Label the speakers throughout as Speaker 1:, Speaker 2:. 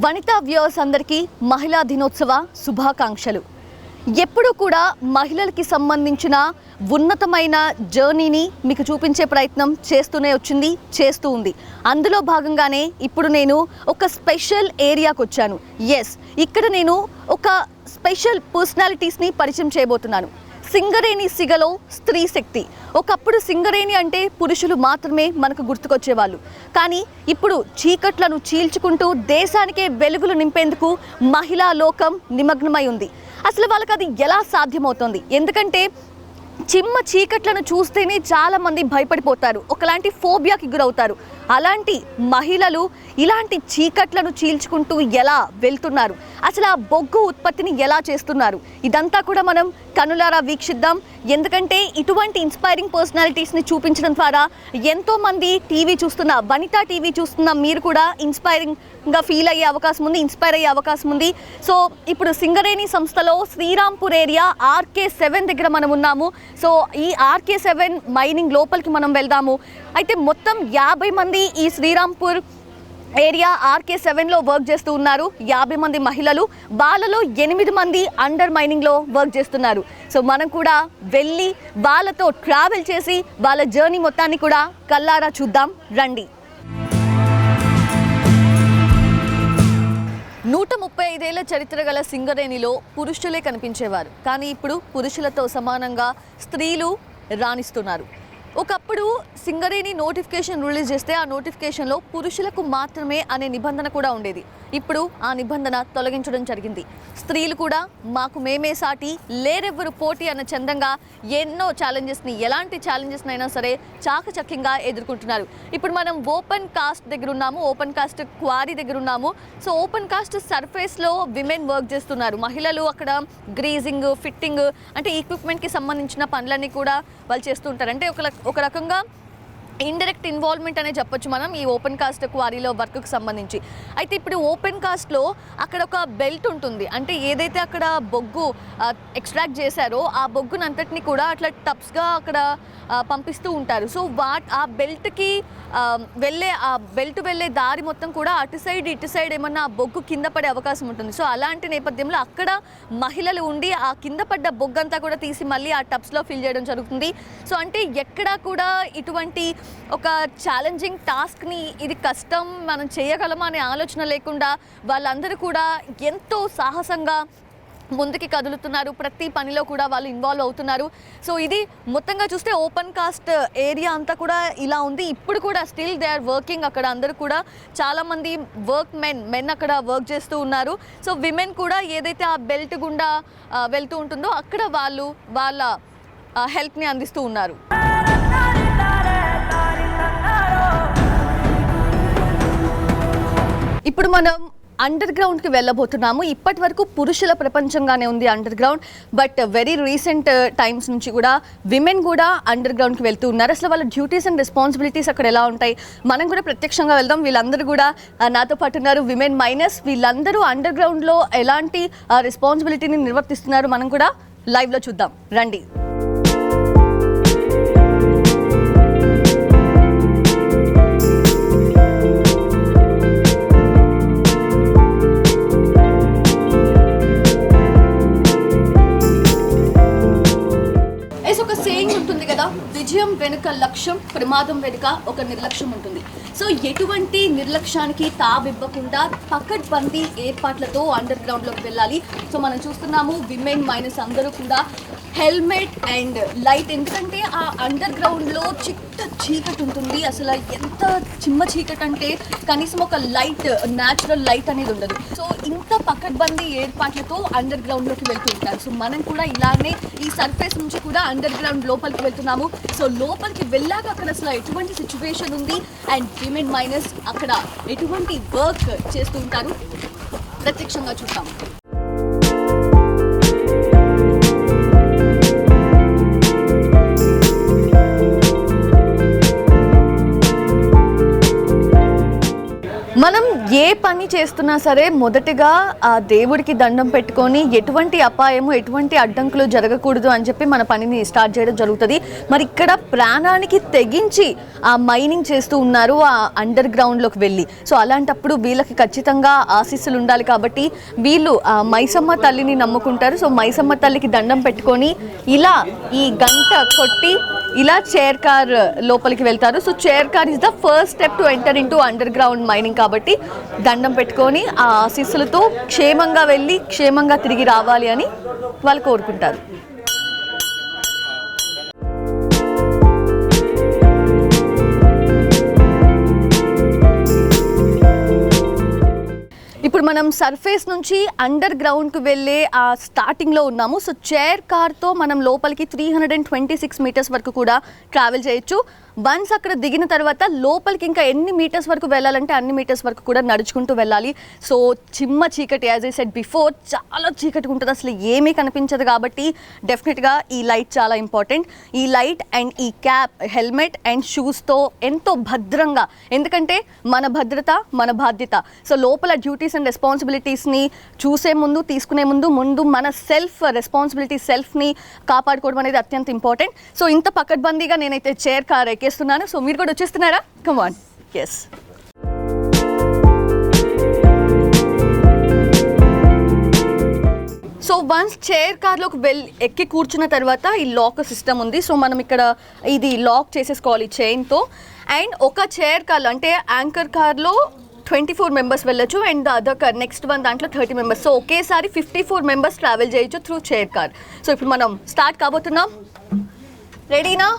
Speaker 1: Vanitha viewers అందరికీ మహిళా దినోత్సవ శుభాకాంక్షలు. ఎప్పుడు కూడా మహిళలకి సంబంధించిన ఉన్నతమైన జర్నీని మీకు చూపించే ప్రయత్నం చేస్తూ ఉంది. అందులో భాగంగానే ఇప్పుడు నేను ఒక స్పెషల్ ఏరియాకి వచ్చాను. ఇక్కడ నేను ఒక స్పెషల్ పర్సనాలిటీస్ని పరిచయం చేయబోతున్నాను. సింగరేణి సిగలో స్త్రీ శక్తి. ఒకప్పుడు సింగరేణి అంటే పురుషులు మాత్రమే మనకు గుర్తుకొచ్చేవాళ్ళు. కానీ ఇప్పుడు చీకట్లను చీల్చుకుంటూ దేశానికే వెలుగులు నింపేందుకు మహిళా లోకం నిమగ్నమై ఉంది. అసలు వాళ్ళకి అది ఎలా సాధ్యమవుతుంది? ఎందుకంటే చిమ్మ చీకట్లను చూస్తేనే చాలామంది భయపడిపోతారు, ఒకలాంటి ఫోబియాకి గురవుతారు. అలాంటి మహిళలు ఇలాంటి చీకట్లను చీల్చుకుంటూ ఎలా వెళ్తున్నారు, అసలు ఆ బొగ్గు ఉత్పత్తిని ఎలా చేస్తున్నారు, ఇదంతా కూడా మనం కనులారా వీక్షిద్దాం. ఎందుకంటే ఇటువంటి ఇన్స్పైరింగ్ పర్సనాలిటీస్ని చూపించడం ద్వారా ఎంతోమంది వనితా టీవీ చూస్తున్న మీరు కూడా ఇన్స్పైరింగ్గా ఫీల్ అయ్యే అవకాశం ఉంది, ఇన్స్పైర్ అయ్యే అవకాశం ఉంది. సో ఇప్పుడు సింగరేణి సంస్థలో శ్రీరాంపూర్ ఏరియా RK7 దగ్గర మనం ఉన్నాము. సో ఈ RK7 మైనింగ్ లోపలికి మనం వెళ్దాము. అయితే మొత్తం 50 మంది ఈ శ్రీరాంపూర్ ఏరియా RK7లో వర్క్ చేస్తూ ఉన్నారు. 50 మంది మహిళలు, వాళ్ళలో 8 మంది అండర్ మైనింగ్లో వర్క్ చేస్తున్నారు. సో మనం కూడా వెళ్ళి వాళ్ళతో ట్రావెల్ చేసి వాళ్ళ జర్నీ మొత్తాన్ని కూడా కల్లారా చూద్దాం రండి. 135 ఏళ్ల చరిత్ర గల సింగరేణిలో పురుషులే కనిపించేవారు. కానీ ఇప్పుడు పురుషులతో సమానంగా స్త్రీలు రాణిస్తున్నారు. ఒకప్పుడు సింగరేణి నోటిఫికేషన్ రిలీజ్ చేస్తే ఆ నోటిఫికేషన్లో పురుషులకు మాత్రమే అనే నిబంధన కూడా ఉండేది. ఇప్పుడు ఆ నిబంధన తొలగించడం జరిగింది. స్త్రీలు కూడా మాకు మేమే సాటి, లేరెవ్వరు పోటీ అన్న చందంగా ఎన్నో ఛాలెంజెస్ని, ఎలాంటి ఛాలెంజెస్ని అయినా సరే చాకచక్యంగా ఎదుర్కొంటున్నారు. ఇప్పుడు మనం ఓపెన్ కాస్ట్ దగ్గర ఉన్నాము, ఓపెన్ కాస్ట్ క్వారీ దగ్గర ఉన్నాము. సో ఓపెన్ కాస్ట్ సర్ఫేస్లో విమెన్ వర్క్ చేస్తున్నారు. మహిళలు అక్కడ గ్రీజింగ్, ఫిట్టింగ్ అంటే ఈక్విప్మెంట్కి సంబంధించిన పనులన్నీ కూడా వాళ్ళు చేస్తుంటారు. అంటే ఒక రకంగా ఇండైరెక్ట్ ఇన్వాల్వ్మెంట్ అనే చెప్పొచ్చు మనం ఈ ఓపెన్ కాస్ట్ క్వారీలో వర్క్కి సంబంధించి. అయితే ఇప్పుడు ఓపెన్ కాస్ట్లో అక్కడ ఒక బెల్ట్ ఉంటుంది. అంటే ఏదైతే అక్కడ బొగ్గు ఎక్స్ట్రాక్ట్ చేశారో ఆ బొగ్గును అంతటిని కూడా అట్లా టప్స్గా అక్కడ పంపిస్తూ ఉంటారు. సో ఆ బెల్ట్కి వెళ్ళే దారి మొత్తం కూడా అటు సైడ్ ఏమన్నా ఆ బొగ్గు కింద పడే అవకాశం ఉంటుంది. సో అలాంటి నేపథ్యంలో అక్కడ మహిళలు ఉండి ఆ కింద పడ్డ బొగ్గు అంతా కూడా తీసి మళ్ళీ ఆ టబ్స్లో ఫిల్ చేయడం జరుగుతుంది. సో అంటే ఎక్కడా కూడా ఇటువంటి ఒక ఛాలెంజింగ్ టాస్క్ని, ఇది కష్టం మనం చేయగలమా అనే ఆలోచన లేకుండా వాళ్ళందరూ కూడా ఎంతో సాహసంగా ముందుకి కదులుతున్నారు. ప్రతి పనిలో కూడా వాళ్ళు ఇన్వాల్వ్ అవుతున్నారు. సో ఇది మొత్తంగా చూస్తే ఓపెన్ కాస్ట్ ఏరియా అంతా కూడా ఇలా ఉంది. ఇప్పుడు కూడా స్టిల్ దే ఆర్ వర్కింగ్. అక్కడ అందరూ కూడా చాలామంది మెన్ అక్కడ వర్క్ చేస్తూ ఉన్నారు. సో విమెన్ కూడా ఏదైతే ఆ బెల్ట్ గుండా వెళ్తూ ఉంటుందో అక్కడ వాళ్ళ హెల్ప్ని అందిస్తూ ఉన్నారు. ఇప్పుడు మనం అండర్ గ్రౌండ్కి వెళ్ళబోతున్నాము. ఇప్పటి వరకు పురుషుల ప్రపంచంగానే ఉంది under ground. But very recent times నుంచి కూడా విమెన్ కూడా అండర్ గ్రౌండ్కి వెళ్తూ ఉన్నారు. అసలు వాళ్ళ డ్యూటీస్ అండ్ రెస్పాన్సిబిలిటీస్ అక్కడ ఎలా ఉంటాయి, మనం కూడా ప్రత్యక్షంగా వెళ్దాం. వీళ్ళందరూ కూడా నాతో పాటు ఉన్నారు, విమెన్ మైనస్. వీళ్ళందరూ అండర్ గ్రౌండ్లో ఎలాంటి రెస్పాన్సిబిలిటీని నిర్వర్తిస్తున్నారు మనం కూడా లైవ్లో చూద్దాం రండి. విజయం వెనుక లక్ష్యం, ప్రమాదం వెనుక ఒక నిర్లక్ష్యం ఉంటుంది. సో ఎటువంటి నిర్లక్ష్యానికి తావివ్వకుండా పకడ్బందీ ఏర్పాట్లతో అండర్ గ్రౌండ్లోకి వెళ్ళాలి. సో మనం చూస్తున్నాము విమెన్ మైనస్ అందరూ కూడా హెల్మెట్ అండ్ లైట్. ఎందుకంటే ఆ అండర్ గ్రౌండ్లో చీకటి ఉంటుంది. అసలు ఎంత చిమ్మ చీకటి అంటే కనీసం ఒక లైట్, న్యాచురల్ లైట్ అనేది ఉండదు. సో ఇంత పకడ్బందీ ఏర్పాట్లతో అండర్ గ్రౌండ్లోకి వెళ్తూ ఉంటారు. సో మనం కూడా ఇలానే ఈ సర్ఫేస్ నుంచి కూడా అండర్ గ్రౌండ్ లోపలికి వెళ్తున్నాము. సో లోపలికి వెళ్ళాక అక్కడ అసలు ఎటువంటి సిచ్యువేషన్ ఉంది అండ్ విమెన్ మైనస్ అక్కడ ఎటువంటి వర్క్ చేస్తూ ఉంటారు ప్రత్యక్షంగా చూస్తాము. మనం ఏ పని చేస్తున్నా సరే మొదటిగా ఆ దేవుడికి దండం పెట్టుకొని ఎటువంటి అపాయము ఎటువంటి అడ్డంకులు జరగకూడదు అని చెప్పి మన పనిని స్టార్ట్ చేయడం జరుగుతుంది. మరి ఇక్కడ ప్రాణానికి తెగించి ఆ మైనింగ్ చేస్తూ ఉన్నారు ఆ అండర్ గ్రౌండ్లోకి వెళ్ళి. సో అలాంటప్పుడు వీళ్ళకి ఖచ్చితంగా ఆశీస్సులు ఉండాలి కాబట్టి వీళ్ళు ఆ మైసమ్మ తల్లిని నమ్ముకుంటారు. సో మైసమ్మ తల్లికి దండం పెట్టుకొని ఇలా ఈ గంట కొట్టి ఇలా చైర్ కార్ లోపలికి వెళ్తారు. So chair car is the first step to enter into under ground mining కాబట్టి దండం పెట్టుకొని ఆ ఆశీస్సులతో క్షేమంగా వెళ్ళి క్షేమంగా తిరిగి రావాలి అని వాళ్ళు కోరుకుంటారు. ఇప్పుడు మనం సర్ఫేస్ నుంచి అండర్ గ్రౌండ్కి వెళ్ళే ఆ స్టార్టింగ్లో ఉన్నాము. సో చైర్ కార్తో మనం లోపలికి 326 మీటర్స్ వరకు కూడా ట్రావెల్ చేయొచ్చు. వన్స్ అక్కడ దిగిన తర్వాత లోపలికి ఇంకా ఎన్ని మీటర్స్ వరకు వెళ్ళాలంటే అన్ని మీటర్స్ వరకు కూడా నడుచుకుంటూ వెళ్ళాలి. సో చిమ్మ చీకటి, యాజ్ ఐ సెడ్ బిఫోర్, చాలా చీకటిగా ఉంటుంది, అసలు ఏమీ కనిపించదు. కాబట్టి డెఫినెట్గా ఈ లైట్ చాలా ఇంపార్టెంట్. ఈ లైట్ అండ్ ఈ క్యాప్, హెల్మెట్ అండ్ షూస్తో ఎంతో భద్రంగా, ఎందుకంటే మన భద్రత మన బాధ్యత. సో లోపల డ్యూటీస్ అండ్ రెస్పాన్సిబిలిటీస్ని చూసే ముందు, తీసుకునే ముందు మన రెస్పాన్సిబిలిటీ సెల్ఫ్ని కాపాడుకోవడం అనేది అత్యంత ఇంపార్టెంట్. సో ఇంత పకడ్బందీగా నేనైతే చైర్ కార్ ఎక్కేస్తున్నాను. సో మీరు కూడా వచ్చేస్తున్నారా? Come on. Yes. So once chair కార్లోకి ఎక్కి కూర్చున్న తర్వాత ఈ లాక్ సిస్టమ్ ఉంది. సో మనం ఇక్కడ ఇది లాక్ చేసేసుకోవాలి చైన్తో. అండ్ ఒక చైర్ కార్లో అంటే యాంకర్ కార్లో 24 మెంబర్స్ వెళ్ళొచ్చు and other car next one దాంట్లో 30 మెంబర్స్. సో ఒకేసారి 54 మెంబర్స్ ట్రావెల్ చేయొచ్చు త్రూ చైర్ కార్. సో ఇప్పుడు మనం స్టార్ట్ కాబోతున్నాం. రెడీనా?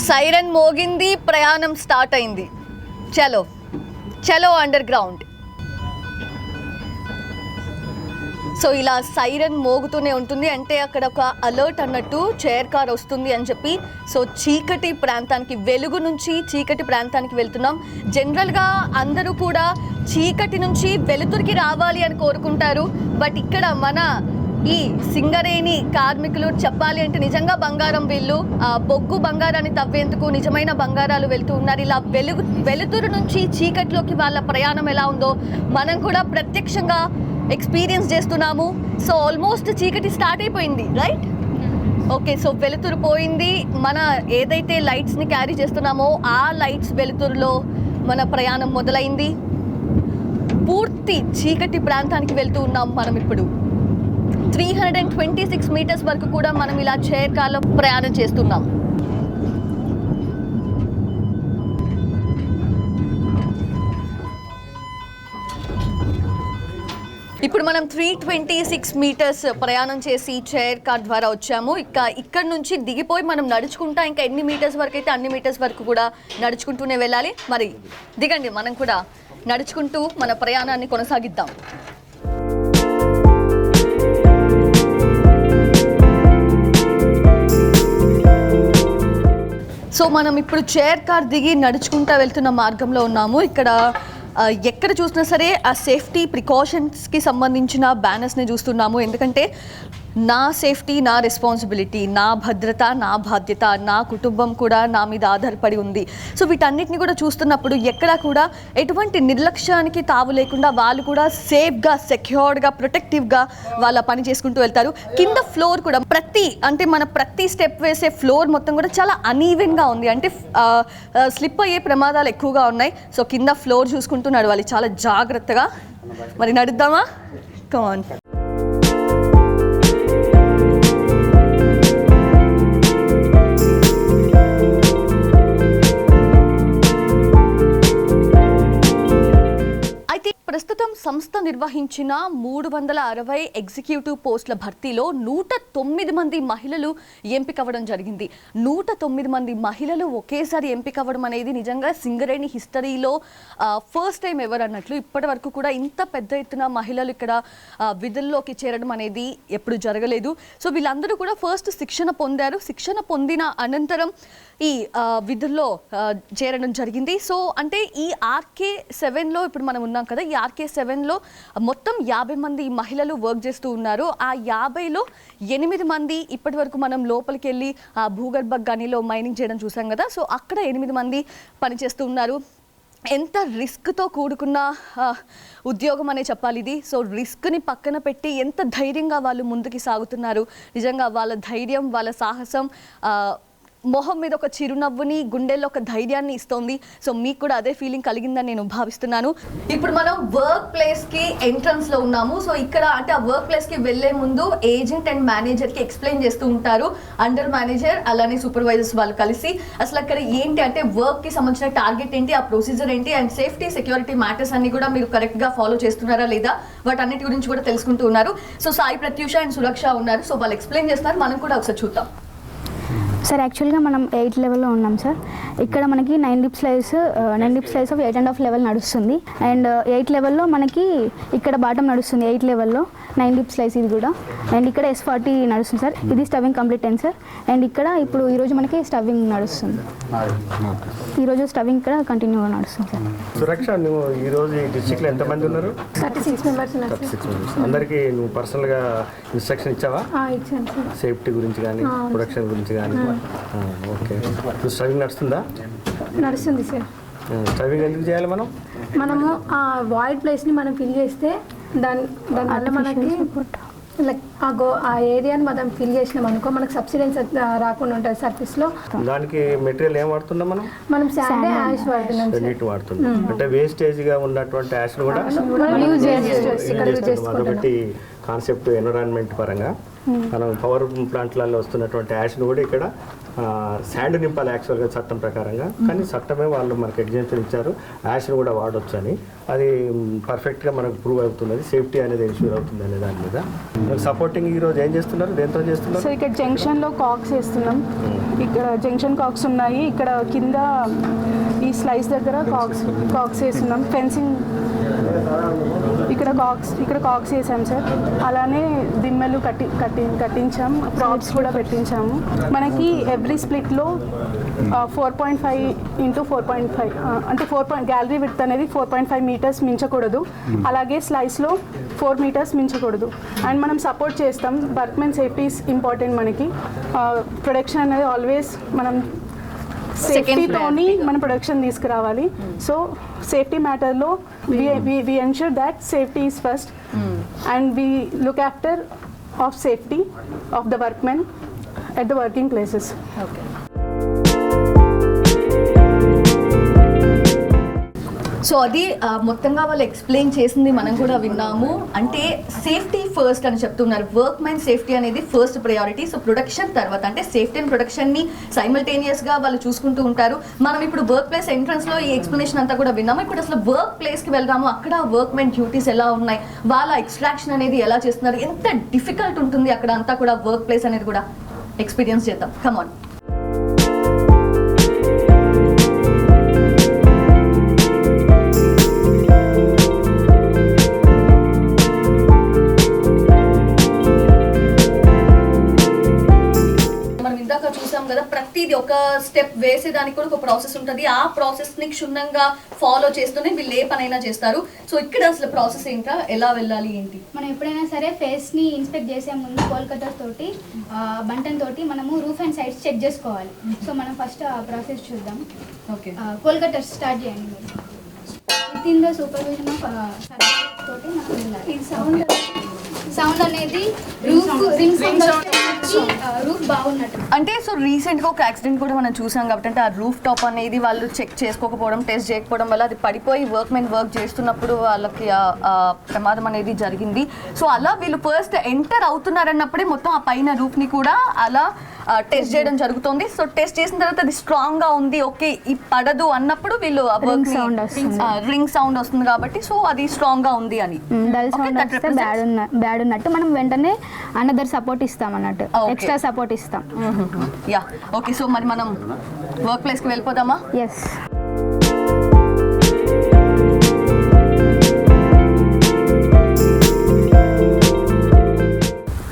Speaker 1: సైరన్ మోగింది, ప్రయాణం స్టార్ట్ అయింది. చలో చలో అండర్ గ్రౌండ్. సో ఇలా సైరన్ మోగుతూనే ఉంటుంది, అంటే అక్కడ ఒక అలర్ట్ అన్నట్టు చైర్ కార్ వస్తుంది అని చెప్పి. సో చీకటి ప్రాంతానికి, వెలుగు నుంచి చీకటి ప్రాంతానికి వెళ్తున్నాం. జనరల్గా అందరూ కూడా చీకటి నుంచి వెలుతురికి రావాలి అని కోరుకుంటారు. బట్ ఇక్కడ మన ఈ సింగరేణి కార్మికులు చెప్పాలి అంటే నిజంగా బంగారం, వీళ్ళు బొగ్గు బంగారాన్ని తవ్వేందుకు నిజమైన బంగారాలు వెళ్తూ ఉన్నారు. ఇలా వెలుతురు నుంచి చీకటిలోకి వాళ్ళ ప్రయాణం ఎలా ఉందో మనం కూడా ప్రత్యక్షంగా ఎక్స్పీరియన్స్ చేస్తున్నాము. సో ఆల్మోస్ట్ చీకటి స్టార్ట్ అయిపోయింది, రైట్? ఓకే, సో వెలుతురు పోయింది. మన ఏదైతే లైట్స్ని క్యారీ చేస్తున్నామో ఆ లైట్స్ వెలుతురులో మన ప్రయాణం మొదలైంది. పూర్తి చీకటి ప్రాంతానికి వెళ్తూ ఉన్నాం మనం ఇప్పుడు. 326 మీటర్స్ వరకు కూడా మనం ఇలా చైర్ కార్లో ప్రయాణం చేస్తున్నాం. ఇప్పుడు మనం 326 మీటర్స్ ప్రయాణం చేసి చైర్ కార్ ద్వారా వచ్చాము. ఇక్కడ నుంచి దిగిపోయి మనం నడుచుకుంటా ఇంకా ఎన్ని మీటర్స్ వరకు అయితే అన్ని మీటర్స్ వరకు కూడా నడుచుకుంటూనే వెళ్ళాలి. మరి దిగండి, మనం కూడా నడుచుకుంటూ మన ప్రయాణాన్ని కొనసాగిద్దాం. సో మనం ఇప్పుడు చైర్ కార్ దిగి నడుచుకుంటూ వెళ్తున్న మార్గంలో ఉన్నాము. ఇక్కడ ఎక్కడ చూసినా సరే ఆ సేఫ్టీ ప్రికాషన్స్కి సంబంధించిన బ్యానర్స్ని చూస్తున్నాము. ఎందుకంటే నా సేఫ్టీ నా రెస్పాన్సిబిలిటీ, నా భద్రత నా బాధ్యత, నా కుటుంబం కూడా నా మీద ఆధారపడి ఉంది. సో వీటన్నిటిని కూడా చూస్తున్నప్పుడు ఎక్కడా కూడా ఎటువంటి నిర్లక్ష్యానికి తావు లేకుండా వాళ్ళు కూడా సేఫ్గా, సెక్యూర్డ్గా, ప్రొటెక్టివ్గా వాళ్ళ పని చేసుకుంటూ వెళ్తారు. కింద ఫ్లోర్ కూడా మన ప్రతి స్టెప్ వేసే ఫ్లోర్ మొత్తం కూడా చాలా అనీవెన్గా ఉంది, అంటే స్లిప్ అయ్యే ప్రమాదాలు ఎక్కువగా ఉన్నాయి. సో కింద ఫ్లోర్ చూసుకుంటూ నడవాలి చాలా జాగ్రత్తగా. మరి నడుద్దామా? Come on. ప్రస్తుతం సంస్థ నిర్వహించిన 360 ఎగ్జిక్యూటివ్ పోస్టుల భర్తీలో 109 మంది మహిళలు ఎంపికవ్వడం జరిగింది. 109 మంది మహిళలు ఒకేసారి ఎంపికవ్వడం అనేది నిజంగా సింగరేణి హిస్టరీలో ఫస్ట్ టైం ఎవరు అన్నట్లు. ఇప్పటి వరకు కూడా ఇంత పెద్ద ఎత్తున మహిళలు ఇక్కడ విధుల్లోకి చేరడం అనేది ఎప్పుడు జరగలేదు. సో వీళ్ళందరూ కూడా ఫస్ట్ శిక్షణ పొందారు. శిక్షణ పొందిన అనంతరం ఈ విధుల్లో చేరడం జరిగింది. సో అంటే ఈ RK7లో ఇప్పుడు మనం ఉన్నాం కదా, ఈ RK7 7లో మొత్తం 50 మంది మహిళలు వర్క్ చేస్తూ ఉన్నారు. ఆ 50లో 8 మంది ఇప్పటి వరకు మనం లోపలికి వెళ్ళి ఆ భూగర్భ గనిలో మైనింగ్ చేయడం చూసాం కదా. సో అక్కడ 8 మంది పనిచేస్తూ ఉన్నారు. ఎంత రిస్క్తో కూడుకున్న ఉద్యోగం అనే చెప్పాలి ఇది. సో రిస్క్ని పక్కన పెట్టి ఎంత ధైర్యంగా వాళ్ళు ముందుకు సాగుతున్నారు. నిజంగా వాళ్ళ ధైర్యం, వాళ్ళ సాహసం మొహం మీద ఒక చిరునవ్వుని, గుండెల్లో ఒక ధైర్యాన్ని ఇస్తోంది. సో మీకు కూడా అదే ఫీలింగ్ కలిగిందని నేను భావిస్తున్నాను. ఇప్పుడు మనం వర్క్ ప్లేస్కి ఎంట్రన్స్లో ఉన్నాము. సో ఇక్కడ అంటే ఆ వర్క్ ప్లేస్కి వెళ్ళే ముందు ఏజెంట్ అండ్ మేనేజర్కి ఎక్స్ప్లెయిన్ చేస్తూ ఉంటారు. అండర్ మేనేజర్ అలానే సూపర్వైజర్స్ వాళ్ళు కలిసి అసలు అక్కడ ఏంటి అంటే వర్క్కి సంబంధించిన టార్గెట్ ఏంటి, ఆ ప్రొసీజర్ ఏంటి, అండ్ సేఫ్టీ సెక్యూరిటీ మ్యాటర్స్ అన్ని కూడా మీరు కరెక్ట్గా ఫాలో చేస్తున్నారా లేదా వాటన్నిటి గురించి కూడా తెలుసుకుంటూ ఉన్నారు. సో సాయి ప్రత్యూష అండ్ సురక్ష ఉన్నారు. సో వాళ్ళు ఎక్స్ప్లెయిన్ చేస్తున్నారు, మనం కూడా ఒకసారి చూద్దాం.
Speaker 2: సార్ యాక్చువల్గా మనం 8 లెవెల్లో ఉన్నాం సార్. ఇక్కడ మనకి 9 డిప్ స్లైస్ ఆఫ్ 8.5 లెవెల్ నడుస్తుంది. అండ్ 8 లెవెల్లో మనకి ఇక్కడ బాటం నడుస్తుంది. 8 లెవెల్లో 9 డిప్ స్లైస్ ఇది కూడా. అండ్ ఇక్కడ S40 నడుస్తుంది సార్. ఇది స్టవింగ్ కంప్లీట్ అయింది సార్. అండ్ ఇక్కడ ఇప్పుడు ఈరోజు మనకి స్టవింగ్ నడుస్తుంది. ఈరోజు స్టవింగ్ ఇక్కడ కంటిన్యూగా నడుస్తుంది సార్.
Speaker 3: సురక్ష, నువ్వు ఈరోజు ఈ డిస్ట్రిక్ట్లో ఎంతమంది ఉన్నారు?
Speaker 2: 36 మెంబర్స్ ఉన్నారు.
Speaker 3: 36 మెంబర్స్. అందరికీ నువ్వు పర్సనల్గా ఇన్స్ట్రక్షన్ ఇచ్చావా?
Speaker 2: ఇచ్చాను సార్.
Speaker 3: సేఫ్టీ గురించి కానీ ప్రొడక్షన్ గురించి కానీ. ఓకే, నువ్వు స్టవింగ్ నడుస్తుందా?
Speaker 2: నడుస్తుంది సార్.
Speaker 3: స్టవింగ్ ఎందుకు చేయాలి
Speaker 2: మనము ఆ వాయిడ్ ప్లేస్ని మనం ఫిల్ చేస్తే దానివల్ల మనకి లైక్ ఆ ఏరియాని మనం ఫిల్ చేసినాం అనుకో మనకు సబ్సిడెన్స్ రాకుండా ఉంటుంది సర్ఫేస్లో.
Speaker 3: దానికి మెటీరియల్ ఏం వాడుతున్నాం మనం
Speaker 2: శాండ్ యాష్ వాడుతున్నాం.
Speaker 3: నీట్ వాడుతున్నాం. అంటే వేస్టేజ్గా ఉన్నటువంటి యాష్ కూడా
Speaker 2: యూజ్ చేస్తాం.
Speaker 3: అదొకటి కాన్సెప్ట్. ఎన్విరాన్మెంట్ పరంగా మనం పవర్ ప్లాంట్లలో వస్తున్నటువంటి యాష్ను కూడా ఇక్కడ శాండ్ నింపాలి యాక్చువల్గా చట్టం ప్రకారంగా. కానీ చట్టమే వాళ్ళు మనకు ఎగ్జాంపుల్ ఇచ్చారు, యాష్ను కూడా వాడొచ్చు అని. అది పర్ఫెక్ట్గా మనకు ప్రూవ్ అవుతున్నది. సేఫ్టీ అనేది ఇన్ష్యూర్ అవుతుంది అనే దాని మీద సపోర్టింగ్ ఈరోజు ఏం చేస్తున్నారు, దేంతో చేస్తున్నారు?
Speaker 4: సో ఇక్కడ జంక్షన్లో కాక్స్ వేస్తున్నాం. ఇక్కడ జంక్షన్ కాక్స్ ఉన్నాయి. ఇక్కడ కింద ఈ స్లైస్ దగ్గర కాక్స్ వేస్తున్నాం. ఫెన్సింగ్ ఇక్కడ కాక్స్ వేసాం సార్. అలానే దిమ్మెలు కట్టించాం. ప్రాప్స్ కూడా పెట్టించాము. మనకి ఎవ్రీ స్ప్లిట్లో 4.5 × 4.5 అంటే 4 గ్యాలరీ విడ్త్ అనేది 4.5 మీటర్స్ మించకూడదు. అలాగే స్లైస్లో 4 మీటర్స్ మించకూడదు. అండ్ మనం సపోర్ట్ చేస్తాం. Workmen safety is important. మనకి ప్రొడక్షన్ అనేది ఆల్వేస్ మనం సేఫ్టీతోని మన ప్రొడక్షన్ తీసుకురావాలి. సో సేఫ్టీ మ్యాటర్లో we ensure that safety is first and we look after of safety of the workmen at the working places.
Speaker 1: Okay. So అది మొత్తంగా వాళ్ళు ఎక్స్ప్లెయిన్ చేసింది మనం కూడా విన్నాము. అంటే సేఫ్టీ ఫస్ట్ అని చెప్తున్నారు. వర్క్ మ్యాన్ సేఫ్టీ అనేది ఫస్ట్ ప్రయారిటీ. సో ప్రొడక్షన్ తర్వాత అంటే సేఫ్టీ అండ్ ప్రొడక్షన్ని సైమల్టేనియస్గా వాళ్ళు చూసుకుంటూ ఉంటారు. మనం ఇప్పుడు వర్క్ ప్లేస్ ఎంట్రన్స్లో ఈ ఎక్స్ప్లెనేషన్ అంతా కూడా విన్నాము. ఇప్పుడు అసలు వర్క్ ప్లేస్కి వెళ్దాము. అక్కడ వర్క్ మ్యాన్ డ్యూటీస్ ఎలా ఉన్నాయి, వాళ్ళ ఎక్స్ట్రాక్షన్ అనేది ఎలా చేస్తున్నారు, ఎంత డిఫికల్ట్ ఉంటుంది అక్కడ అంతా కూడా వర్క్ ప్లేస్ అనేది కూడా ఎక్స్పీరియన్స్ చేద్దాం. కమాన్. చూసాం కదా, ప్రతిదీ ఒక స్టెప్ వేసేదానికి కూడా ఒక ప్రాసెస్ ఉంటుంది. ఆ ప్రాసెస్ ని క్షుణ్ణంగా ఫాలో చేస్తూనే వీళ్ళు ఏ పనైనా చేస్తారు. సో ఇక్కడ అసలు ప్రాసెస్ ఏంటా, ఎలా వెళ్ళాలి ఏంటి?
Speaker 5: మనం ఎప్పుడైనా సరే ఫేస్ ని ఇన్స్పెక్ట్ చేసే ముందు కోల్కటర్ తోటి బంటన్ తోటి మనము రూఫ్ అండ్ సైడ్స్ చెక్ చేసుకోవాలి. సో మనం ఫస్ట్ ఆ ప్రాసెస్ చూద్దాం. ఓకే, కోల్కటర్ స్టార్ట్ చేయండి మీరు. With in the supervision of తోటి మనం వెళ్ళాలి. ఈ సౌండ్ అనేది రూఫ్ బాగున్నట్టు.
Speaker 1: అంటే సో రీసెంట్గా ఒక యాక్సిడెంట్ కూడా మనం చూసాం కాబట్టి, అంటే ఆ రూఫ్ టాప్ అనేది వాళ్ళు చెక్ చేసుకోకపోవడం, టెస్ట్ చేయకపోవడం వల్ల అది పడిపోయి వర్క్మెన్ వర్క్ చేస్తున్నప్పుడు వాళ్ళకి ప్రమాదం అనేది జరిగింది. సో అలా వీళ్ళు ఫస్ట్ ఎంటర్ అవుతున్నారన్నప్పుడే మొత్తం ఆ పైన రూఫ్ని కూడా అలా టెస్ట్ చేయడం జరుగుతుంది. సో టెస్ట్ చేసిన తర్వాత అది స్ట్రాంగ్గా ఉంది, ఓకే ఈ పడదు అన్నప్పుడు వీళ్ళు రింగ్ సౌండ్ వస్తుంది కాబట్టి సో అది స్ట్రాంగ్గా ఉంది అని.
Speaker 2: బ్యాడ్ ఉన్నట్టు మనం వెంటనే అనదర్ సపోర్ట్ ఇస్తాం అన్నట్టు, ఎక్స్ట్రా సపోర్ట్ ఇస్తాం.
Speaker 1: యా ఓకే, సో మరి మనం వర్క్ ప్లేస్కి వెళ్ళిపోదామా?
Speaker 2: ఎస్.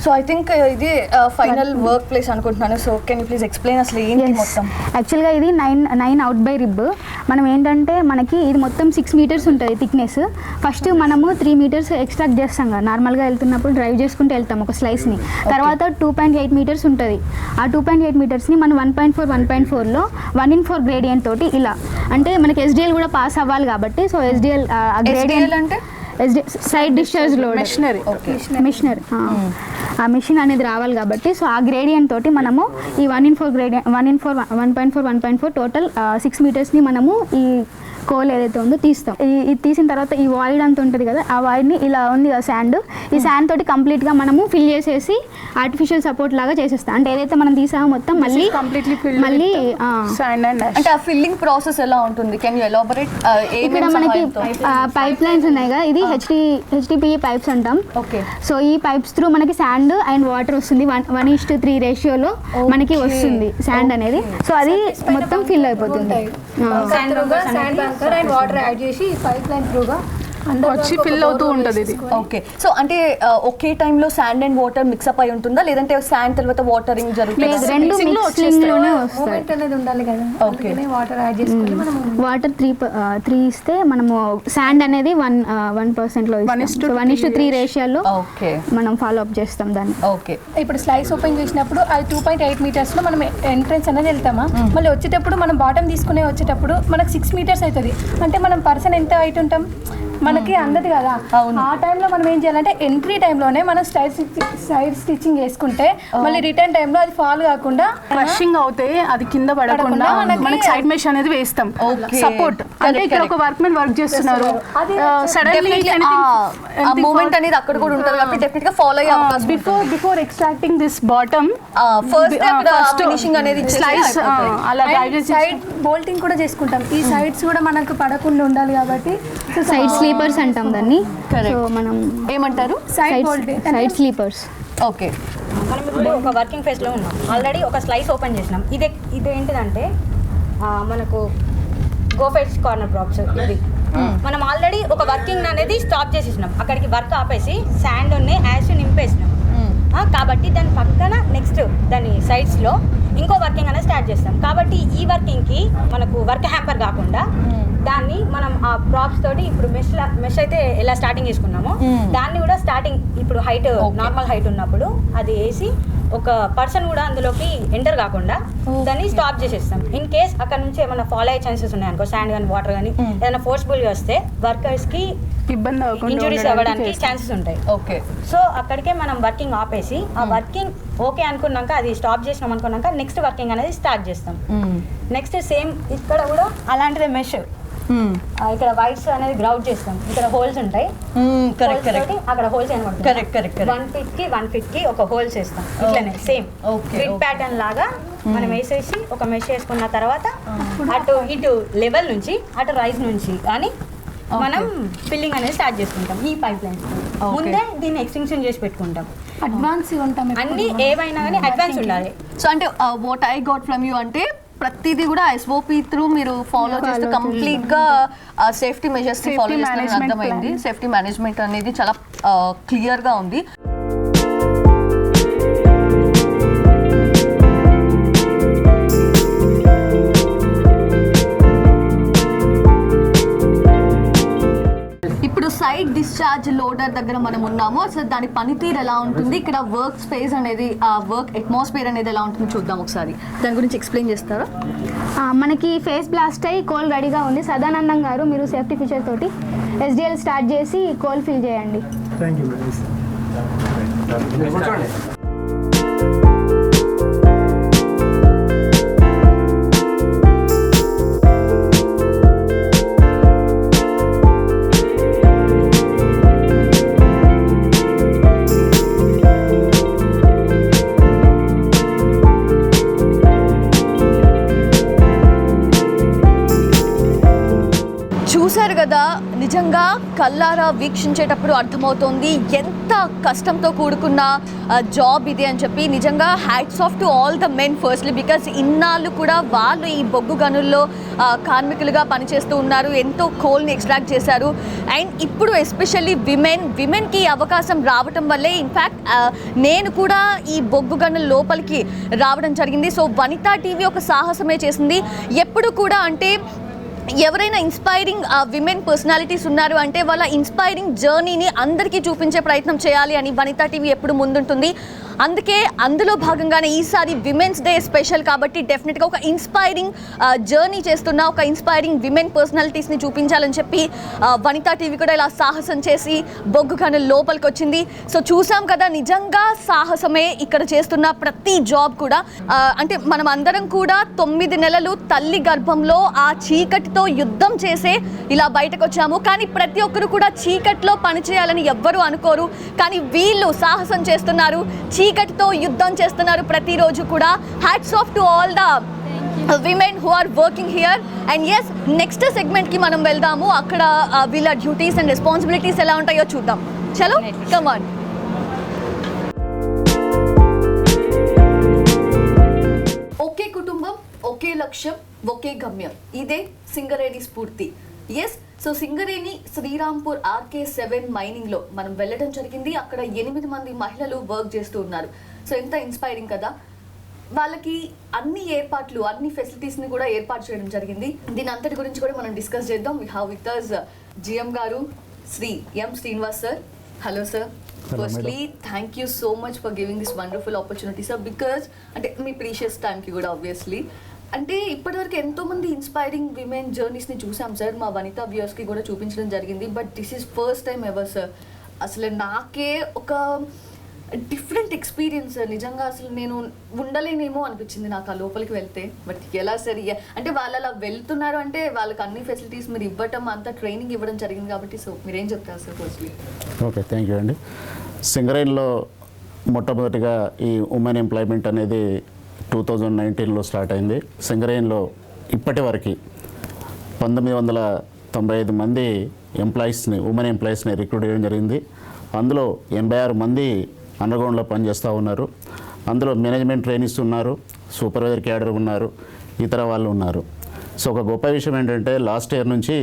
Speaker 2: సో అయితే
Speaker 1: థింక్ ఇది ఫైనల్ వర్క్ ప్లేస్ అనుకుంటున్నాను. So can you please explain అసలు ఏంటి మొత్తం?
Speaker 2: యాక్చువల్గా ఇది 9 అవుట్ బై రిబ్. మనం ఏంటంటే మనకి ఇది మొత్తం 6 మీటర్స్ ఉంటుంది థిక్నెస్. ఫస్ట్ మనము 3 మీటర్స్ ఎక్స్ట్రాక్ట్ చేస్తాం కదా, నార్మల్గా వెళ్తున్నప్పుడు డ్రైవ్ చేసుకుంటూ వెళ్తాం ఒక స్లైస్ని. తర్వాత 2.8 మీటర్స్ ఉంటుంది. ఆ 2.8 మీటర్స్ని మనం 1.4లో 1/4 గ్రేడియంట్ తోటి ఇలా, అంటే మనకి SDL కూడా పాస్ అవ్వాలి కాబట్టి, సో SDL గ్రేడియంట్
Speaker 1: అంటే
Speaker 2: side discharge load
Speaker 4: machinery.
Speaker 2: Machinery, ఆ మిషన్ అనేది రావాలి కాబట్టి, సో ఆ గ్రేడియంట్ తోటి మనము ఈ 1/4 గ్రేడియంట్ 1.4 టోటల్ 6 మీటర్స్ని మనము ఈ కోల్ ఏదైతే ఉందో తీస్తాం. ఇది తీసిన తర్వాత ఈ వాయిడ్ అంత ఉంటుంది కదా, ఆ వాయిడ్ని ఇలా ఉంది కదా శాండ్, ఈ శాండ్ తోటి కంప్లీట్గా మనము ఫిల్ చేసేసి ఆర్టిఫిషియల్ సపోర్ట్ లాగా చేసేస్తాం. అంటే ఏదైతే మనం తీసామో మొత్తం మళ్ళీ
Speaker 4: కంప్లీట్లీ
Speaker 2: మళ్ళీ
Speaker 4: శాండ్ అండ్
Speaker 1: అంటే ఆ ఫిల్లింగ్ ప్రాసెస్ ఎలా ఉంటుంది? Can you elaborate?
Speaker 2: ఇక్కడ మనకి పైప్ లైన్స్ ఉన్నాయి కదా, ఇది HDPE పైప్స్ అంటాం.
Speaker 1: ఓకే.
Speaker 2: సో ఈ పైప్స్ త్రూ మనకి శాండ్ అండ్ వాటర్ వస్తుంది, 1:3 రేషియోలో మనకి వస్తుంది శాండ్ అనేది. సో అది మొత్తం ఫిల్ అయిపోతుంది.
Speaker 6: అండ్ వాటర్ యాడ్ చేసి పైప్ లైన్ త్రూగా
Speaker 4: వచ్చి ఫిల్ అవుతూ ఉంటుంది ఇది.
Speaker 1: ఓకే. సో అంటే ఒకే టైంలో శాండ్ అండ్ వాటర్ మిక్సప్ అయి ఉంటుందా, లేదంటే శాండ్ తర్వాత వాటరింగ్ జరుగుతుంది?
Speaker 2: రెండు మిక్సింగ్ లోనే వస్తాయి.
Speaker 6: మూమెంట్ అనేది ఉండాలి కదా, అందుకనే వాటర్ యాడ్ చేసుకొని మనం
Speaker 2: వాటర్ 3 ఇస్తే మనము శాండ్ అనేది 1% లో 1:3 రేషియోలో
Speaker 1: ఓకే
Speaker 2: మనం ఫాలో అప్ చేస్తాం దాన్ని.
Speaker 1: ఓకే.
Speaker 6: ఇప్పుడు స్లైస్ ఓపెన్ చేసినప్పుడు అది 2.8 మీటర్స్లో మనం ఎంట్రెన్స్ అనేది వెళ్తామా, మళ్ళీ వచ్చేటప్పుడు మనం బాటమ్ తీసుకునే వచ్చేటప్పుడు మనకు 6 మీటర్స్ అవుతుంది. అంటే మనం పర్సన్ ఎంత హైట్ ఉంటాం మనకి అందదు కదా. ఆ టైంలో మనం ఏం చేయాలంటే ఎంట్రీ టైంలోనే మనం సైడ్ స్టిచ్చింగ్ వేసుకుంటే మళ్ళీ రిటర్న్ టైంలో అది ఫాల్ కాకుండా
Speaker 4: క్రషింగ్ అవుతే అది కింద పడకుండా మనకి సైడ్ మెష్ అనేది వేస్తాం సపోర్ట్. అంటే ఇక్కడ ఒక వర్క్ మెన్ వర్క్ చేస్తున్నారు, సడన్లీ
Speaker 1: మూమెంట్ అనేది అక్కడ కూడా ఉంటుంది కాబట్టి డెఫినెట్ గా ఫాలో అయ్యే అవకాశం.
Speaker 4: Before extracting this bottom
Speaker 1: first finishing అనేది
Speaker 4: స్లైస్ అలా
Speaker 6: సైడ్ బోల్టింగ్ కూడా చేసుకుంటాం. ఈ సైడ్స్ కూడా మనకు పడకుండా ఉండాలి కాబట్టి
Speaker 2: సైడ్ స్లీపర్స్ అంటాం దాన్ని. సో మనం
Speaker 1: ఏమంటారు?
Speaker 2: Side sleepers.
Speaker 1: ఓకే.
Speaker 7: మనం ఇప్పుడు ఒక వర్కింగ్ ఫేజ్లో ఉన్నాం, ఆల్రెడీ ఒక స్లైస్ ఓపెన్ చేసినాం. ఇదేంటిదంటే మనకు గోఫెట్స్ కార్నర్ ప్రాప్స్ ఇది మనం ఆల్రెడీ ఒక వర్కింగ్ అనేది స్టాప్ చేసేసినాం. అక్కడికి వర్క్ ఆపేసి శాండ్ యాష్ నింపేసినాం. కాబట్టి దాని పక్కన నెక్స్ట్ దాని సైడ్స్లో ఇంకో వర్కింగ్ అనేది స్టార్ట్ చేస్తాం. కాబట్టి ఈ వర్కింగ్కి మనకు వర్క్ హ్యాంపర్ కాకుండా దాన్ని మనం ఆ ప్రాప్స్ తోటి ఇప్పుడు మెష్ అయితే ఎలా స్టార్టింగ్ చేసుకున్నామో దాన్ని కూడా స్టార్టింగ్ ఇప్పుడు హైట్ నార్మల్ హైట్ ఉన్నప్పుడు అది వేసి ఒక పర్సన్ కూడా అందులోకి ఎంటర్ కాకుండా దాన్ని స్టాప్ చేసేస్తాం. ఇన్ కేస్ అక్కడ నుంచి ఏమైనా ఫాలో అయ్యే ఛాన్సెస్ ఉన్నాయి అనుకో, శాండ్ కానీ వాటర్ కానీ ఏదైనా ఫోర్స్ఫుల్గా వస్తే వర్కర్స్కి
Speaker 4: ఇబ్బంది
Speaker 7: ఇంజురీస్ అవ్వడానికి ఛాన్సెస్ ఉంటాయి.
Speaker 1: ఓకే.
Speaker 7: సో అక్కడికే మనం వర్కింగ్ ఆపేసి ఆ వర్కింగ్ ఓకే అనుకున్నాక అది స్టాప్ చేసినాం అనుకున్నాక నెక్స్ట్ వర్కింగ్ అనేది స్టార్ట్ చేస్తాం. నెక్స్ట్ సేమ్ ఇక్కడ కూడా అలాంటిదే మెష్ ఇక్కడ వైట్స్ అనేది గ్రౌట్ చేస్తాం. ఇక్కడ హోల్స్ ఉంటాయి, అక్కడ హోల్స్ కనబడుతుంది. 1 feet కి 1 feet కి ఒక హోల్స్ వేస్తాం. ఇట్లనే సేమ్ గ్రిడ్ ప్యాటర్న్ లాగా మనం వేసేసి ఒక మెష్ వేసుకున్న తర్వాత అటు ఇటు లెవెల్ నుంచి అటు రైజ్ నుంచి కానీ మనం ఫిల్లింగ్ అనేది స్టార్ట్ చేసుకుంటాం. ఈ పైప్ లైన్స్ ముందే దీన్ని ఎక్స్టెన్షన్ చేసి పెట్టుకుంటాం.
Speaker 6: అడ్వాన్స్ ఉంటాం.
Speaker 7: అన్ని ఏవైనా కానీ అడ్వాన్స్ ఉండాలి.
Speaker 1: సో అంటే what I got from you అంటే ప్రతిదీ కూడా SOP త్రూ మీరు ఫాలో చేస్తూ కంప్లీట్ గా సేఫ్టీ మెజర్స్ ఫాలో చేస్తారని అర్థమైంది. సేఫ్టీ మేనేజ్మెంట్ అనేది చాలా క్లియర్ గా ఉంది. ఇప్పుడు సైడ్ డిశ్చార్జ్ లోడర్ దగ్గర మనం ఉన్నాము. అసలు దాని పనితీరు ఎలా ఉంటుంది, ఇక్కడ వర్క్ స్పేస్ అనేది వర్క్ అట్మాస్ఫియర్ అనేది ఎలా ఉంటుంది చూద్దాం ఒకసారి. దాని గురించి ఎక్స్ప్లెయిన్ చేస్తారా?
Speaker 2: మనకి ఫేస్ బ్లాస్ట్ అయ్యి కోల్ రెడీగా ఉంది. సదానందం గారు మీరు సేఫ్టీ ఫీచర్ తోటి SDL స్టార్ట్ చేసి కోల్ ఫిల్ చేయండి.
Speaker 3: Thank you.
Speaker 1: చూశారు కదా, నిజంగా నిజంగా కళ్ళారా వీక్షించేటప్పుడు అర్థమవుతోంది ఎంత కష్టంతో కూడుకున్న జాబ్ ఇది అని చెప్పి. నిజంగా hats off to all the men firstly, because ఇన్నాళ్ళు కూడా వాళ్ళు ఈ బొగ్గు గనుల్లో కార్మికులుగా పనిచేస్తూ ఉన్నారు, ఎంతో కోల్ని ఎక్స్ట్రాక్ట్ చేశారు. అండ్ ఇప్పుడు ఎస్పెషల్లీ విమెన్కి అవకాశం రావటం వల్లే ఇన్ఫ్యాక్ట్ నేను కూడా ఈ బొగ్గు గనుల లోపలికి రావడం జరిగింది. సో వనితా టీవీ ఒక సాహసమే చేసింది. ఎప్పుడు కూడా అంటే ఎవరైనా ఇన్స్పైరింగ్ విమెన్ పర్సనాలిటీస్ ఉన్నారు అంటే వాళ్ళ ఇన్స్పైరింగ్ జర్నీని అందరికీ చూపించే ప్రయత్నం చేయాలి అని వనితా టీవీ ఎప్పుడు ముందుంటుంది. అందుకే అందులో భాగంగానే ఈసారి విమెన్స్ డే స్పెషల్ కాబట్టి డెఫినెట్గా ఒక ఇన్స్పైరింగ్ జర్నీ చేస్తున్న ఒక ఇన్స్పైరింగ్ విమెన్ పర్సనాలిటీస్ని చూపించాలని చెప్పి వనితా టీవీ కూడా ఇలా సాహసం చేసి బొగ్గు గనుల లోపలికి వచ్చింది. సో చూసాం కదా, నిజంగా సాహసమే ఇక్కడ చేస్తున్న ప్రతి జాబ్ కూడా. అంటే మనం అందరం కూడా 9 నెలలు తల్లి గర్భంలో ఆ చీకటితో యుద్ధం చేసే ఇలా బయటకు వచ్చాము. కానీ ప్రతి ఒక్కరు కూడా చీకటిలో పనిచేయాలని ఎవ్వరూ అనుకోరు, కానీ వీళ్ళు సాహసం చేస్తున్నారు, చీకటితో యుద్ధం చేస్తున్నారు ప్రతిరోజు కూడా. Hats off to all the women who are working here. And yes, next సెగ్మెంట్కి మనం వెళ్దాము. అక్కడ వీళ్ళ డ్యూటీస్ అండ్ రెస్పాన్సిబిలిటీస్ ఎలా ఉంటాయో చూద్దాం. చలో కమ్ ఆన్. ఒకే కుటుంబం, ఒకే లక్ష్యం, ఒకే గమ్యం, ఇదే సింగరేణి స్ఫూర్తి. Yes, so Singareni Srirampur RK7 మైనింగ్లో మనం వెళ్ళడం జరిగింది. అక్కడ 8 మంది మహిళలు వర్క్ చేస్తూ ఉన్నారు. సో ఎంత ఇన్స్పైరింగ్ కదా. వాళ్ళకి అన్ని ఏర్పాట్లు, అన్ని ఫెసిలిటీస్ని కూడా ఏర్పాటు చేయడం జరిగింది. దీని అంతటి గురించి కూడా మనం డిస్కస్ చేద్దాం. We have with us GM గారు Shri M. Srinivas sir. Hello sir. Firstly thank you so much for giving this wonderful opportunity sir. Because అంటే మీ ప్రీషియస్ టైంకి కూడా ఆబ్వియస్లీ అంటే ఇప్పటివరకు ఎంతోమంది ఇన్స్పైరింగ్ విమెన్ జర్నీస్ని చూసాం సార్, మా వనితా వ్యూయర్స్కి కూడా చూపించడం జరిగింది. But this is first time ever sir. అసలు నాకే ఒక డిఫరెంట్ ఎక్స్పీరియన్స్ నిజంగా. అసలు నేను ఉండలేనేమో అనిపించింది నాకు ఆ లోపలికి వెళ్తే. బట్ ఎలా సరే అంటే వాళ్ళు అలా వెళ్తున్నారు అంటే వాళ్ళకి అన్ని ఫెసిలిటీస్ మీరు ఇవ్వటం, అంతా ట్రైనింగ్ ఇవ్వడం జరిగింది కాబట్టి. సో మీరేం చెప్తారు sir firstly?
Speaker 8: Okay, thank you అండి. సింగరేణిలో మొట్టమొదటిగా ఈ ఉమెన్ ఎంప్లాయ్మెంట్ అనేది 2019లో స్టార్ట్ అయింది. సింగరేణిలో ఇప్పటి వరకు 1995 మంది ఎంప్లాయీస్ని, ఉమెన్ ఎంప్లాయీస్ని రిక్రూట్ చేయడం జరిగింది. అందులో 86 మంది అండర్గ్రౌండ్లో పనిచేస్తూ ఉన్నారు. అందులో మేనేజ్మెంట్ ట్రైనీస్ ఉన్నారు, సూపర్వైజర్ క్యాడర్ ఉన్నారు, ఇతర వాళ్ళు ఉన్నారు. సో ఒక గొప్ప విషయం ఏంటంటే లాస్ట్ ఇయర్ నుంచి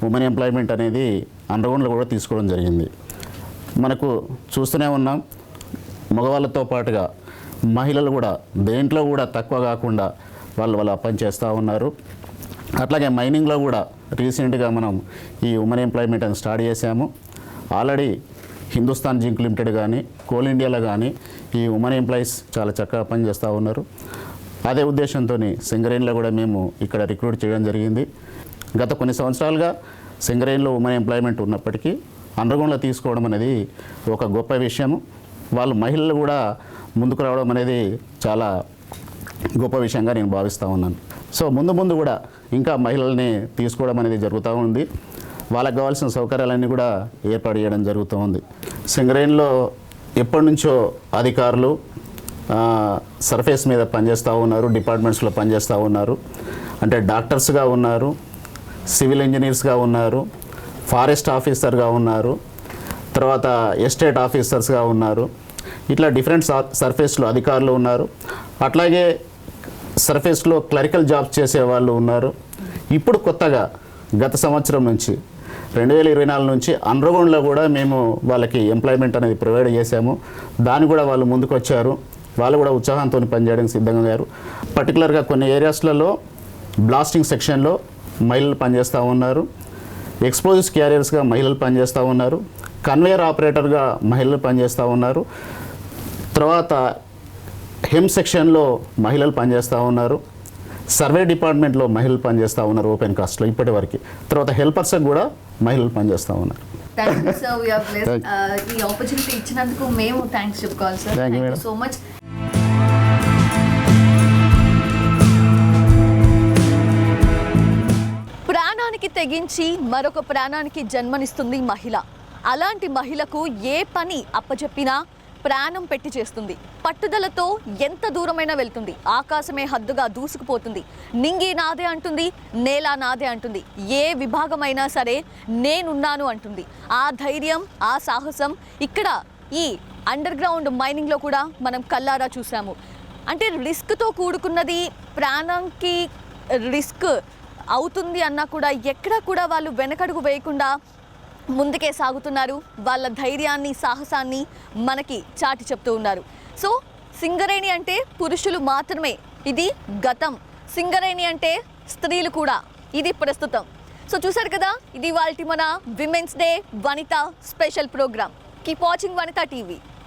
Speaker 8: ఉమెన్ ఎంప్లాయ్మెంట్ అనేది అండర్గ్రౌండ్లో కూడా తీసుకోవడం జరిగింది. మనకు చూస్తూనే ఉన్నాం, మగవాళ్ళతో పాటుగా మహిళలు కూడా దేంట్లో కూడా తక్కువ కాకుండా వాళ్ళు పని చేస్తూ ఉన్నారు. అట్లాగే మైనింగ్లో కూడా రీసెంట్గా మనం ఈ ఉమెన్ ఎంప్లాయ్మెంట్ అని స్టార్ట్ చేశాము. ఆల్రెడీ హిందుస్థాన్ జింక్ లిమిటెడ్ కానీ, కోల్ ఇండియాలో కానీ ఈ ఉమెన్ ఎంప్లాయీస్ చాలా చక్కగా పనిచేస్తూ ఉన్నారు. అదే ఉద్దేశంతో సింగరేణిలో కూడా మేము ఇక్కడ రిక్రూట్ చేయడం జరిగింది. గత కొన్ని సంవత్సరాలుగా సింగరేణిలో ఉమెన్ ఎంప్లాయ్మెంట్ ఉన్నప్పటికీ అండర్గ్రౌండ్లో తీసుకోవడం అనేది ఒక గొప్ప విషయము. వాళ్ళు మహిళలు కూడా ముందుకు రావడం అనేది చాలా గొప్ప విషయంగా నేను భావిస్తూ ఉన్నాను. సో ముందు కూడా ఇంకా మహిళల్ని తీసుకోవడం అనేది జరుగుతూ ఉంది. వాళ్ళకి కావాల్సిన సౌకర్యాలన్నీ కూడా ఏర్పాటు చేయడం జరుగుతూ ఉంది. సింగరేణిలో ఎప్పటి నుంచో అధికారులు సర్ఫేస్ మీద పనిచేస్తూ ఉన్నారు, డిపార్ట్మెంట్స్లో పనిచేస్తూ ఉన్నారు. అంటే డాక్టర్స్గా ఉన్నారు, సివిల్ ఇంజనీర్స్గా ఉన్నారు, ఫారెస్ట్ ఆఫీసర్గా ఉన్నారు, తర్వాత ఎస్టేట్ ఆఫీసర్స్గా ఉన్నారు. ఇట్లా డిఫరెంట్ సర్ఫేస్లో అధికారులు ఉన్నారు. అట్లాగే సర్ఫేస్లో క్లరికల్ జాబ్స్ చేసే వాళ్ళు ఉన్నారు. ఇప్పుడు కొత్తగా గత సంవత్సరం నుంచి 2024 నుంచి అండర్గ్రౌండ్లో కూడా మేము వాళ్ళకి ఎంప్లాయ్మెంట్ అనేది ప్రొవైడ్ చేశాము. దాన్ని కూడా వాళ్ళు ముందుకు వచ్చారు. వాళ్ళు కూడా ఉత్సాహంతో పనిచేయడానికి సిద్ధంగా అయ్యారు. పర్టికులర్గా కొన్ని ఏరియాస్లలో బ్లాస్టింగ్ సెక్షన్లో మహిళలు పనిచేస్తూ ఉన్నారు, ఎక్స్ప్లోజివ్స్ క్యారియర్స్గా మహిళలు పనిచేస్తూ ఉన్నారు, కన్వేయర్ ఆపరేటర్గా మహిళలు పనిచేస్తూ ఉన్నారు. తర్వాత హెమ్ సెక్షన్లో మహిళలు పనిచేస్తూ ఉన్నారు, సర్వే డిపార్ట్మెంట్లో మహిళలు పనిచేస్తూ ఉన్నారు ఓపెన్ కాస్ట్లో ఇప్పటి వరకు. తర్వాత హెల్పర్స్కి కూడా మహిళలు పనిచేస్తూ ఉన్నారు.
Speaker 1: Thank you sir, we are blessed. ఈ ఆపర్చునిటీ ఇచ్చినందుకు మేము థ్యాంక్స్ చెప్పుకోవాలి సార్. Thank you so much. ప్రాణానికి తెగించి మరొక ప్రాణానికి జన్మనిస్తుంది మహిళ. అలాంటి మహిళకు ఏ పని అప్పచెప్పినా ప్రాణం పెట్టి చేస్తుంది. పట్టుదలతో ఎంత దూరమైనా వెళ్తుంది. ఆకాశమే హద్దుగా దూసుకుపోతుంది. నింగి నాదే అంటుంది, నేల నాదే అంటుంది. ఏ విభాగమైనా సరే నేనున్నాను అంటుంది. ఆ ధైర్యం, ఆ సాహసం ఇక్కడ ఈ అండర్ గ్రౌండ్ మైనింగ్లో కూడా మనం కల్లారా చూసాము. అంటే రిస్క్తో కూడుకున్నది, ప్రాణంకి రిస్క్ అవుతుంది అన్నా కూడా ఎక్కడా కూడా వాళ్ళు వెనకడుగు వేయకుండా ముందుకే సాగుతున్నారు. వాళ్ళ ధైర్యాన్ని, సాహసాన్ని మనకి చాటి చెప్తూ ఉన్నారు. సో సింగరేణి అంటే పురుషులు మాత్రమే, ఇది గతం. సింగరేణి అంటే స్త్రీలు కూడా, ఇది ప్రస్తుతం. సో చూసారు కదా, ఇది వాళ్ళ మన విమెన్స్ డే వనిత స్పెషల్ ప్రోగ్రామ్. కీప్ వాచింగ్ వనిత టీవీ.